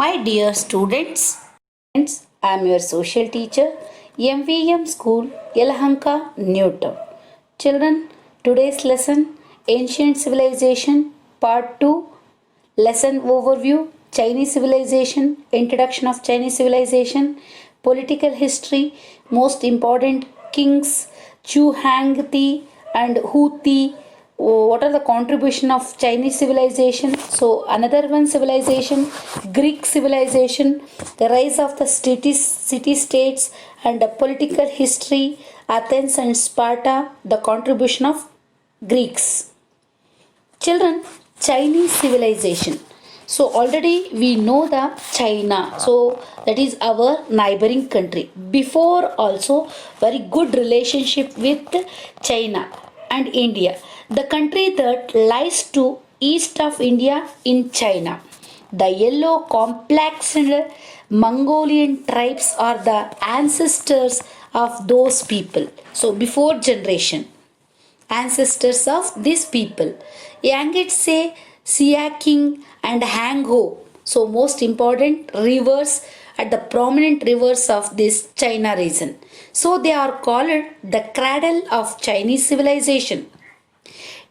My dear students, I am your social teacher, MVM School, Yelahanka, Newton. Children, today's lesson Ancient Civilization, Part 2, Lesson Overview, Chinese Civilization, Introduction of Chinese Civilization, Political History, Most Important Kings, Chu Hang Ti and Hu Ti. What are the contribution of Chinese civilization? So another one civilization, Greek civilization, the rise of the city states and the political history, Athens and Sparta, the contribution of Greeks. Children, Chinese civilization. So already we know the China. So that is our neighboring country. Before also very good relationship with China and India. The country that lies to east of India in China. The yellow complexed Mongolian tribes are the ancestors of those people. So before generation, ancestors of these people. Yangtze, Siaking and Hangzhou. So most important rivers at the prominent rivers of this China region. So they are called the cradle of Chinese civilization.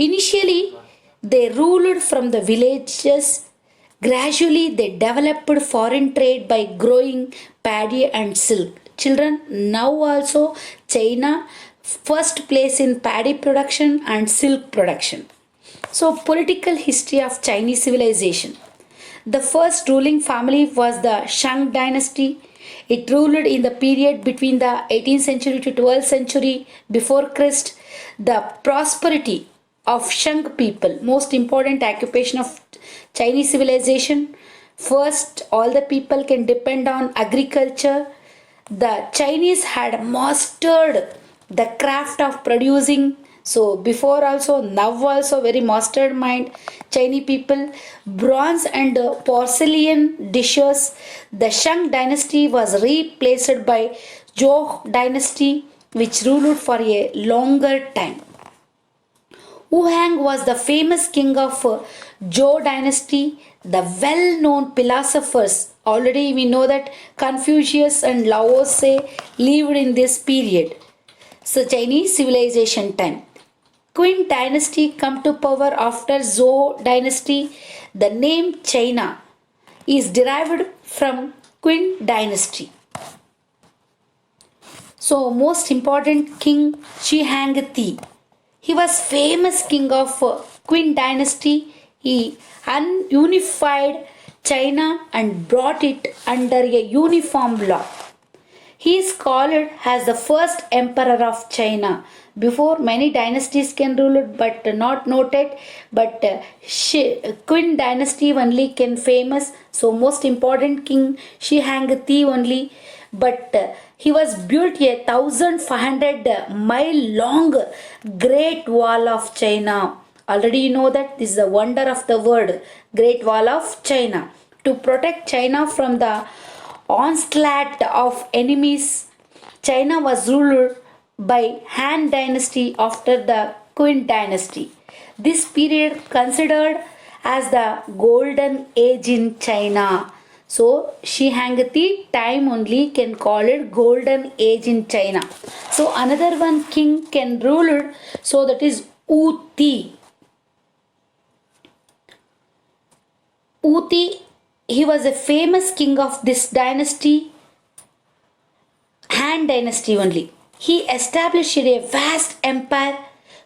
Initially, they ruled from the villages. Gradually, they developed foreign trade by growing paddy and silk. Children, now also China first place in paddy production and silk production. So, political history of Chinese civilization. The first ruling family was the Shang dynasty. It ruled in the period between the 18th century to 12th century before Christ. The prosperity of Shang people, most important occupation of Chinese civilization. First, all the people can depend on agriculture. The Chinese had mastered the craft of producing. So before also, now also very mastered mind Chinese people. Bronze and porcelain dishes. The Shang dynasty was replaced by Zhou dynasty, which ruled for a longer time. Wu Hang was the famous king of Zhou dynasty. The well-known philosophers, already we know that Confucius and Lao Tse lived in this period. So Chinese civilization time. Qin dynasty come to power after Zhou dynasty. The name China is derived from Qin dynasty. So most important king Shi Hang Ti. He was famous king of Qin dynasty. He unified China and brought it under a uniform law. He is called as the first emperor of China. Before many dynasties can rule it, but not noted. But Qin dynasty only can famous. So most important king Shi Hang Ti only. But he was built a 1,500-mile long Great Wall of China. Already you know that this is a wonder of the world, Great Wall of China. To protect China from the onslaught of enemies, China was ruled by Han dynasty after the Qin dynasty. This period considered as the golden age in China. So Shi Hang Ti time only can call it golden age in China. So another one king can rule it. So that is Wu Ti. Wu Ti, he was a famous king of this dynasty, Han dynasty only. He established a vast empire.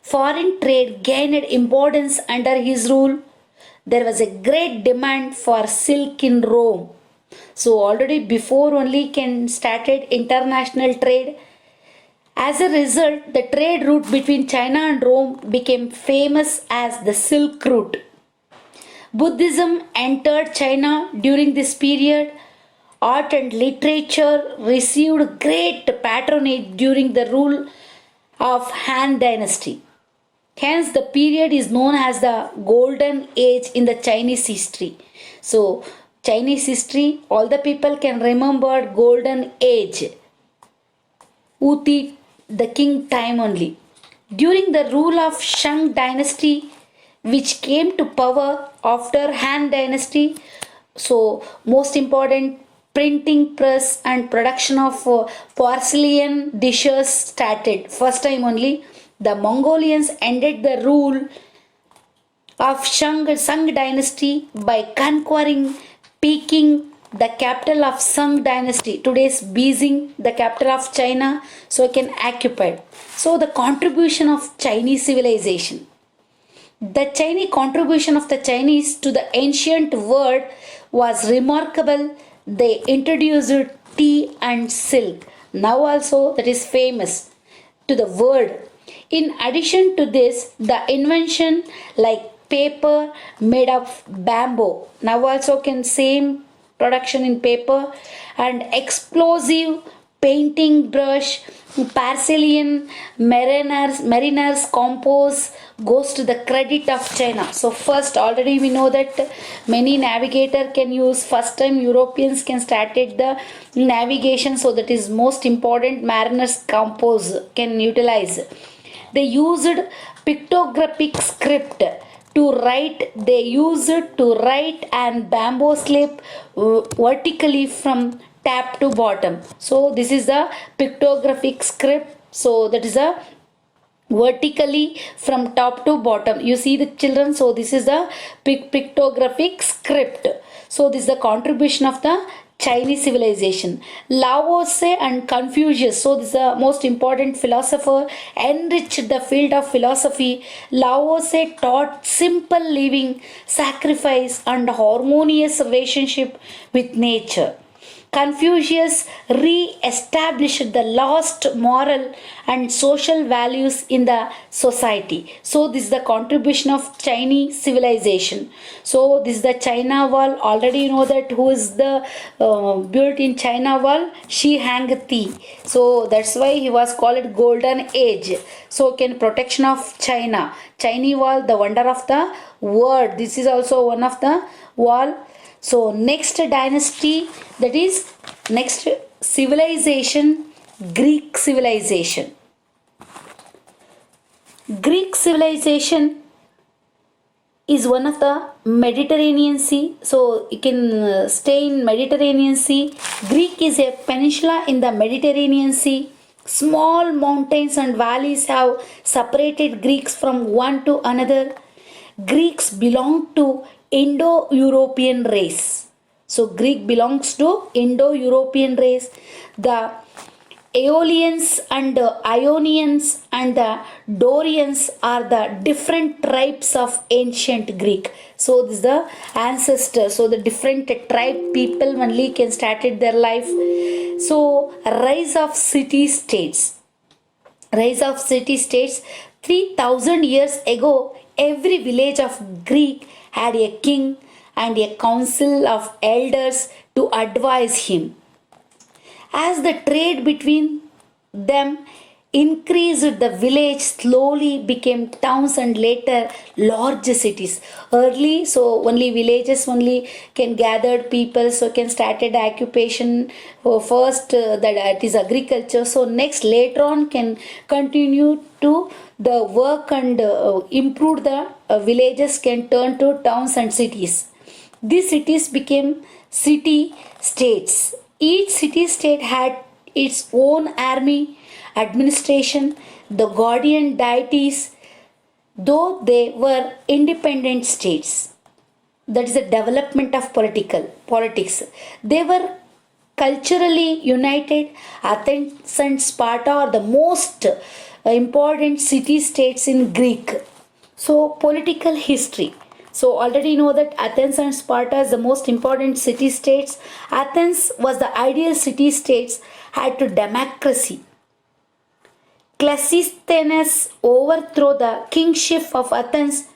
Foreign trade gained importance under his rule. There was a great demand for silk in Rome. So already before only can started international trade. As a result, the trade route between China and Rome became famous as the Silk Route. Buddhism entered China during this period. Art and literature received great patronage during the rule of Han dynasty. Hence, the period is known as the golden age in the Chinese history. So, Chinese history, all the people can remember golden age. Wu Ti, the king time only. During the rule of Shang dynasty, which came to power after Han dynasty, So most important, printing press and production of porcelain dishes started. First time only the Mongolians ended the rule of Sung dynasty by conquering Peking, the capital of Sung dynasty. Today's Beijing, the capital of China, so can occupy. So the contribution of Chinese civilization. The Chinese contribution of the Chinese to the ancient world was remarkable. They introduced tea and silk. Now also that is famous to the world. In addition to this, the invention like paper made of bamboo. Now also can same production in paper and explosive painting brush, Parcelian mariners compose goes to the credit of China. So first already we know that many navigator can use, first time Europeans can started the navigation, so that is most important mariners compose can utilize. They used pictographic script to write, they use it to write and bamboo slip vertically from top to bottom. So this is the pictographic script, so that is a vertically from top to bottom. You see the children, so this is the pictographic script. So this is the contribution of the Chinese civilization. Lao Tse and Confucius, so this is the most important philosopher, enriched the field of philosophy. Lao Tse taught simple living, sacrifice, and harmonious relationship with nature. Confucius re-established the lost moral and social values in the society. So this is the contribution of Chinese civilization. So this is the China Wall. Already you know that who is the built in China Wall? Shi Hangti. So that's why he was called Golden Age. So can protection of China. Chinese Wall, the wonder of the world. This is also one of the wall. So next dynasty, that is next civilization, Greek civilization. Greek civilization is one of the Mediterranean Sea. So you can stay in Mediterranean Sea. Greek is a peninsula in the Mediterranean Sea. Small mountains and valleys have separated Greeks from one to another. Greeks belong to Indo-European race. So Greek belongs to Indo-European race. The Aeolians and the Ionians and the Dorians are the different tribes of ancient Greek. So this is the ancestor. So the different tribe people only can started their life. So rise of city states. Rise of city states. 3000 years ago, every village of Greek had a king and a council of elders to advise him. As the trade between them increased, the village slowly became towns and later large cities. Early, so only villages only can gather people, so can started occupation. First, that is agriculture. So next, later on, can continue to the work and improve the villages can turn to towns and cities. These cities became city states. Each city state had its own army, administration, the guardian deities, though they were independent states. That is the development of politics. They were culturally united. Athens and Sparta are the most important city states in Greek. So political history. So already know that Athens and Sparta is the most important city states. Athens was the ideal city states, had to democracy. Cleisthenes overthrew the kingship of Athens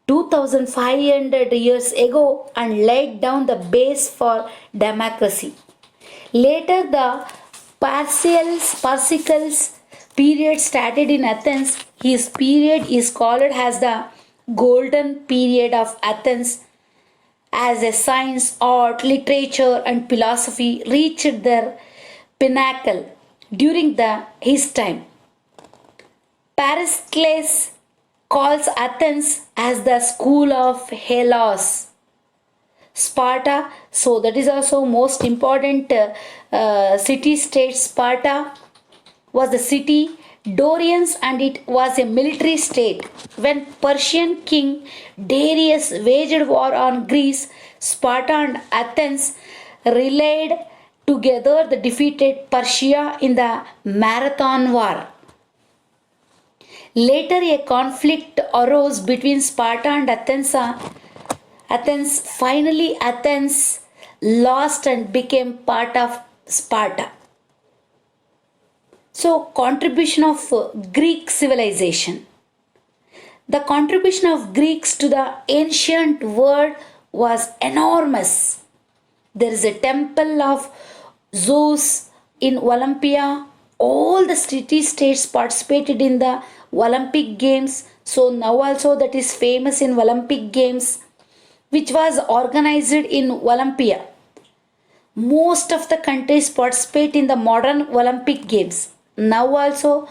2500 years ago and laid down the base for democracy. Later the Persicles period started in Athens. His period is called as the golden period of Athens, as a science, art, literature and philosophy reached their pinnacle during his time. Pericles calls Athens as the school of Hellas. Sparta. So that is also most important city state. Sparta was the city Dorians, and it was a military state. When Persian king Darius waged war on Greece, Sparta and Athens rallied together the defeated Persia in the Marathon War. Later, a conflict arose between Sparta and Athens. Finally, Athens lost and became part of Sparta. So, contribution of Greek civilization. The contribution of Greeks to the ancient world was enormous. There is a temple of Zeus in Olympia. All the city states participated in the Olympic Games. So now also that is famous in Olympic Games, which was organized in Olympia. Most of the countries participate in the modern Olympic Games. Now also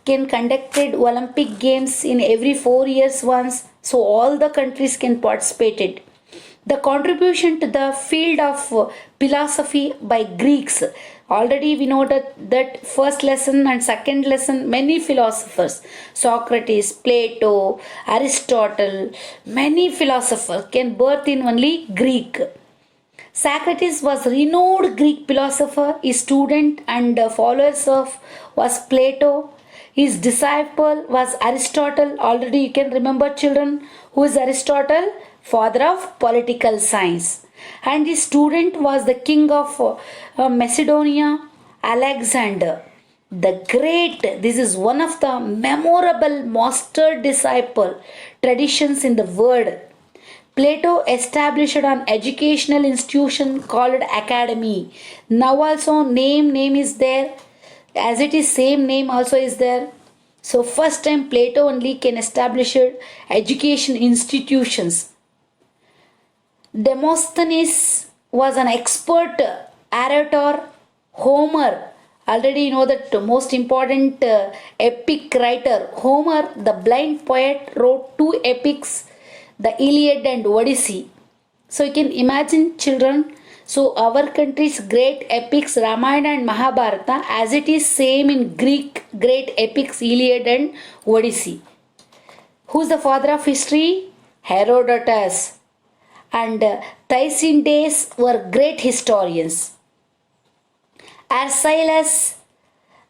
can conducted Olympic Games in every 4 years once. So all the countries can participate it. The contribution to the field of philosophy by Greeks. Already we know that first lesson and second lesson, many philosophers, Socrates, Plato, Aristotle, many philosophers can birth in only Greek. Socrates was renowned Greek philosopher. His student and followers of was Plato. His disciple was Aristotle. Already you can remember, children, who is Aristotle? Father of political science. And his student was the king of Macedonia, Alexander the Great. This is one of the memorable master disciple traditions in the world. Plato established an educational institution called academy. Now also name is there, as it is same name also is there. So first time Plato only can establish education institutions. Demosthenes was an expert orator. Homer, already you know that most important epic writer. Homer, the blind poet, wrote 2 epics, the Iliad and Odyssey. So you can imagine, children, so our country's great epics Ramayana and Mahabharata, as it is same in Greek great epics Iliad and Odyssey. Who's the father of history? Herodotus. And Thucydides were great historians. Arcellus,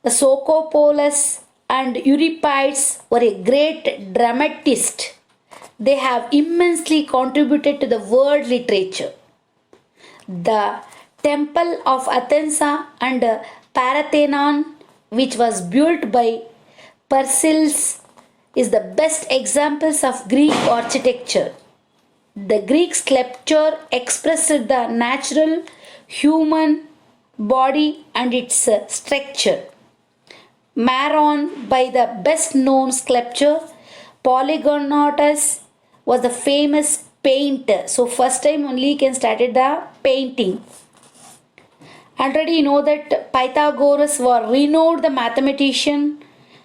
Sophocles and Euripides were a great dramatist. They have immensely contributed to the world literature. The temple of Athens and Parthenon, which was built by Pericles, is the best examples of Greek architecture. The Greek sculpture expressed the natural human body and its structure. Maron, by the best known sculpture, Polygonatus was the famous painter. So first time only can started the painting. Already you know that Pythagoras was renowned the mathematician,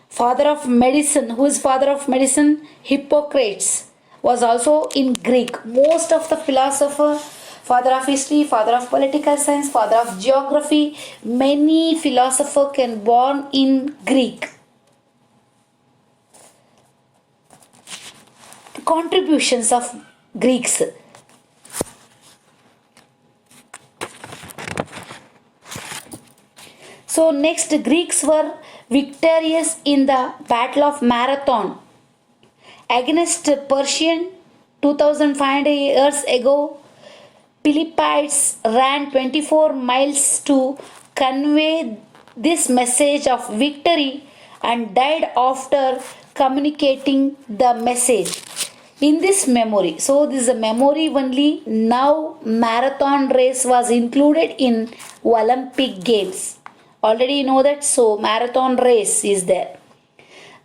father of medicine. Who is father of medicine? Hippocrates was also in Greek. Most of the philosopher, father of history, father of political science, father of geography, many philosophers can born in Greek. Contributions of Greeks. So next, Greeks were victorious in the Battle of Marathon against Persian 2500 years ago. Philippides ran 24 miles to convey this message of victory and died after communicating the message. In this memory, so this is a memory only. Now marathon race was included in Olympic Games. Already you know that, so marathon race is there.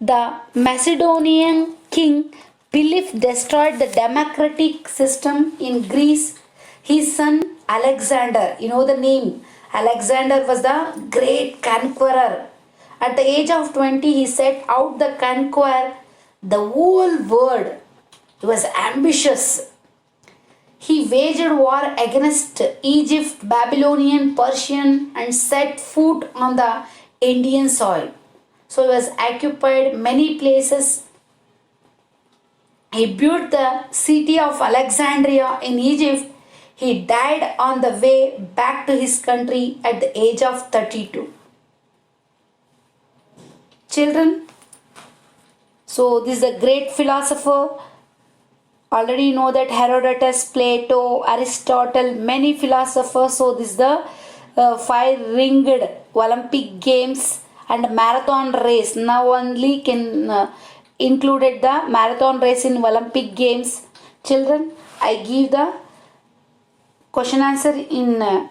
The Macedonian king Philip destroyed the democratic system in Greece. His son Alexander, you know the name, Alexander was the great conqueror. At the age of 20, he set out to conquer the whole world. He was ambitious. He waged war against Egypt, Babylonian, Persian, and set foot on the Indian soil. So he was occupied many places. He built the city of Alexandria in Egypt. He died on the way back to his country at the age of 32. Children, so this is a great philosopher. Already know that Herodotus, Plato, Aristotle, many philosophers. So this is the five-ringed Olympic Games and marathon race. Now only can included the marathon race in Olympic Games. Children, I give the question answer in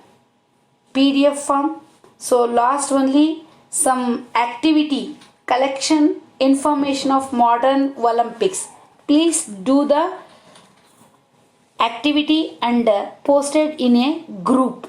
PDF form. So last only some activity collection information of modern Olympics. Please do the activity and post it in a group.